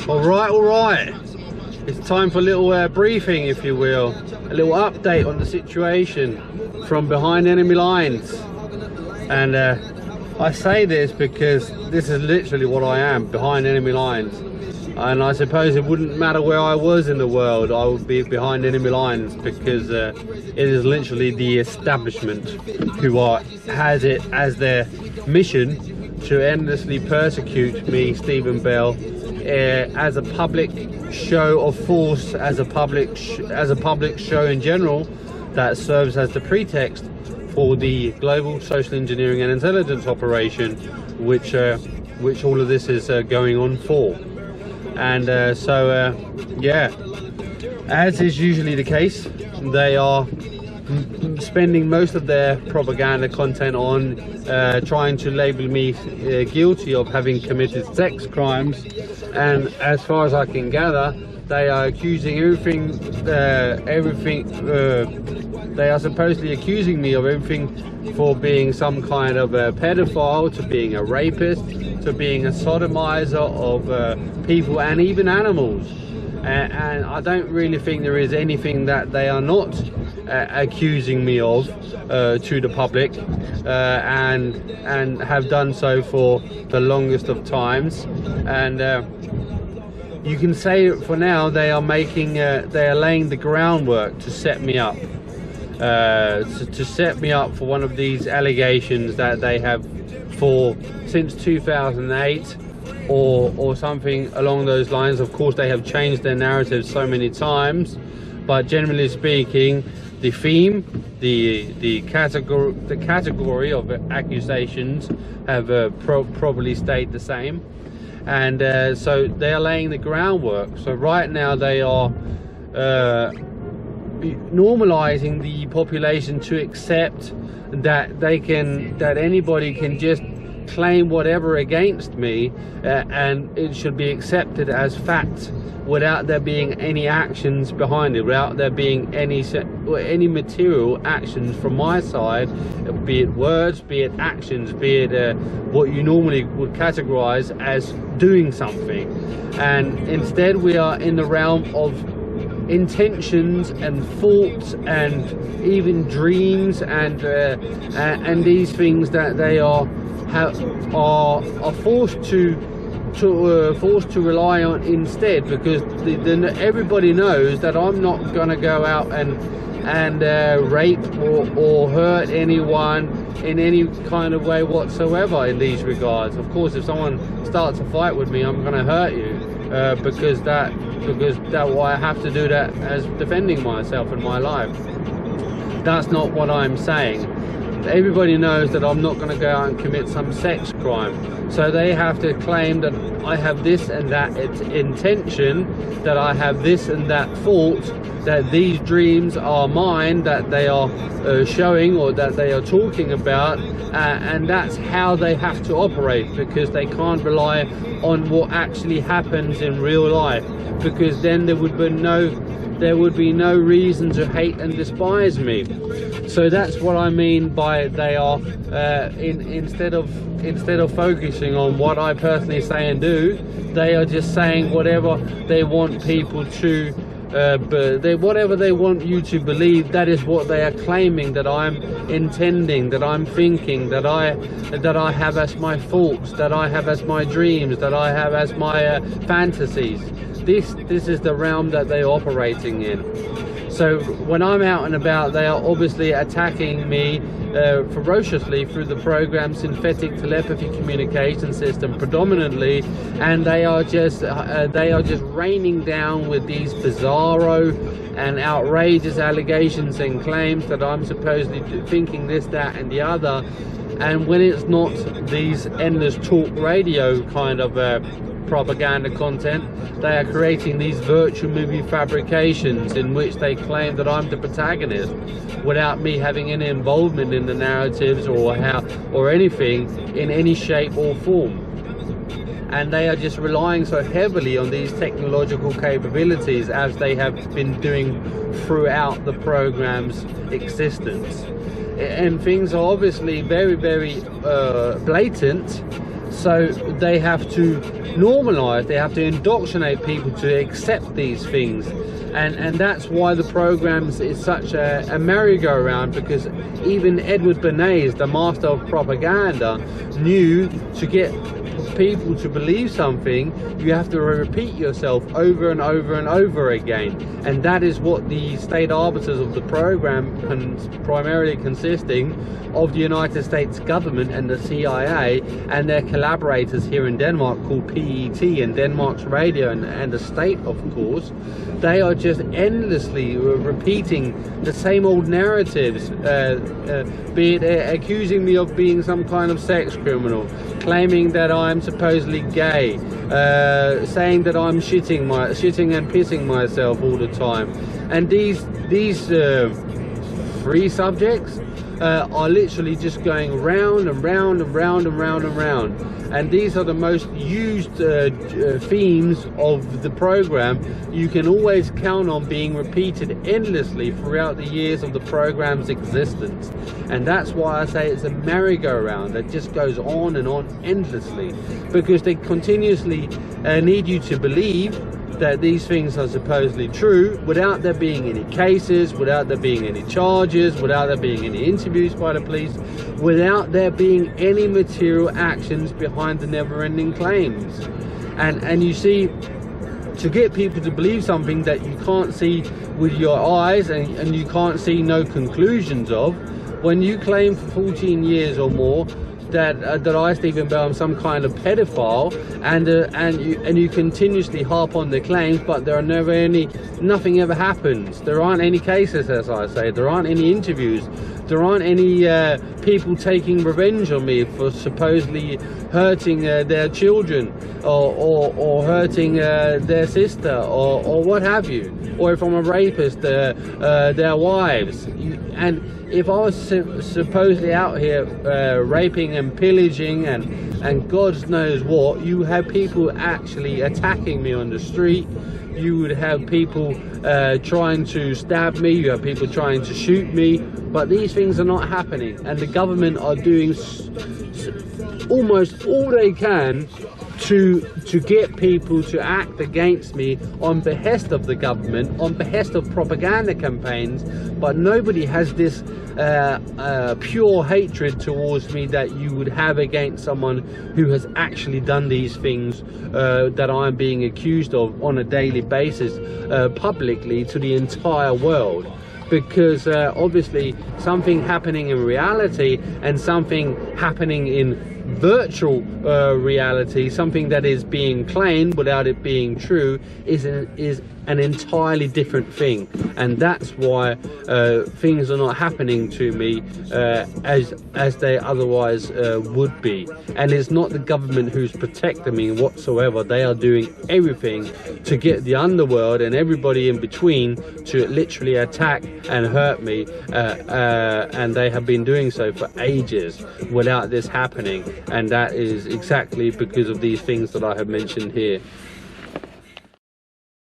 All right. It's time for a little briefing, if you will, a little update on the situation from behind enemy lines. And I say this because this is literally what I am, behind enemy lines. And I suppose it wouldn't matter where I was in the world, I would be behind enemy lines, because it is literally the establishment who has it as their mission to endlessly persecute me, Stephen Bell, as a public show of force, as a public show in general that serves as the pretext for the global social engineering and intelligence operation, which all of this is going on for. And yeah, as is usually the case, they are spending most of their propaganda content on trying to label me guilty of having committed sex crimes. And as far as I can gather, they are accusing they are supposedly accusing me of everything, for being some kind of a pedophile, to being a rapist, to being a sodomizer of people and even animals. And I don't really think there is anything that they are not accusing me of to the public, and have done so for the longest of times. And you can say for now they are laying the groundwork to set me up, to set me up for one of these allegations that they have for since 2008 or something along those lines. Of course, they have changed their narrative so many times, but generally speaking, the theme, the category of accusations have probably stayed the same. And so they are laying the groundwork. So right now they are normalizing the population to accept that anybody can just claim whatever against me, and it should be accepted as fact without there being any actions behind it, without there being any material actions from my side, be it words, be it actions, be it what you normally would categorize as doing something. And instead we are in the realm of intentions and thoughts and even dreams and these things that they are forced to rely on instead, because everybody knows that I'm not going to go out and rape or hurt anyone in any kind of way whatsoever in these regards. Of course, if someone starts a fight with me, I'm going to hurt you, because that why I have to do that as defending myself and my life. That's not what I'm saying. Everybody knows that I'm not going to go out and commit some sex crime, so they have to claim that I have this and that intention, that I have this and that thought, that these dreams are mine, that they are showing or that they are talking about, and that's how they have to operate, because they can't rely on what actually happens in real life, because then there would be no reason to hate and despise me. So that's what I mean by they are instead of focusing on what I personally say and do, they are just saying whatever they want people to whatever they want you to believe. That is what they are claiming that I'm intending, that I'm thinking, that I have as my thoughts, that I have as my dreams, that I have as my fantasies. This is the realm that they're operating in. So when I'm out and about, they are obviously attacking me ferociously through the program synthetic telepathy communication system predominantly, and they are just raining down with these bizarro and outrageous allegations and claims that I'm supposedly thinking this, that and the other. And when it's not these endless talk radio kind of propaganda content, they are creating these virtual movie fabrications in which they claim that I'm the protagonist without me having any involvement in the narratives or anything in any shape or form. And they are just relying so heavily on these technological capabilities, as they have been doing throughout the program's existence. And things are obviously very, very blatant, So they have to normalize, they have to indoctrinate people to accept these things. And that's why the programs is such a merry-go-round, because even Edward Bernays, the master of propaganda, knew to get people to believe something, you have to repeat yourself over and over and over again. And that is what the state arbiters of the program, primarily consisting of the United States government and the CIA and their collaborators here in Denmark called PET and Denmark's radio and the state, of course, they are just endlessly repeating the same old narratives, be it accusing me of being some kind of sex criminal, claiming that I'm supposedly gay, saying that I'm shitting and pissing myself all the time. And these three subjects are literally just going round and round and round and round and round. And these are the most used themes of the program. You can always count on being repeated endlessly throughout the years of the program's existence. And that's why I say it's a merry-go-round that just goes on and on endlessly, because they continuously need you to believe that these things are supposedly true without there being any cases, without there being any charges, without there being any interviews by the police, without there being any material actions behind the never-ending claims. And you see, to get people to believe something that you can't see with your eyes and you can't see no conclusions of, when you claim for 14 years or more that I, Stephen Bell, am some kind of pedophile, and you continuously harp on the claims, but there are nothing ever happens. There aren't any cases, as I say. There aren't any interviews. There aren't any people taking revenge on me for supposedly hurting their children or hurting their sister or what have you. Or if I'm a rapist, their wives. And if I was supposedly out here raping and pillaging and God knows what, you have people actually attacking me on the street. You would have people trying to stab me. You have people trying to shoot me. But these things are not happening. And the government are doing almost all they can to get people to act against me on behest of the government, on behest of propaganda campaigns. But nobody has this pure hatred towards me that you would have against someone who has actually done these things that I'm being accused of on a daily basis publicly to the entire world. Because obviously something happening in reality and something happening in virtual reality, something that is being claimed without it being true, is an entirely different thing. And that's why things are not happening to me as they otherwise would be. And it's not the government who's protecting me whatsoever. They are doing everything to get the underworld and everybody in between to literally attack and hurt me, and they have been doing so for ages without this happening. And that is exactly because of these things that I have mentioned here.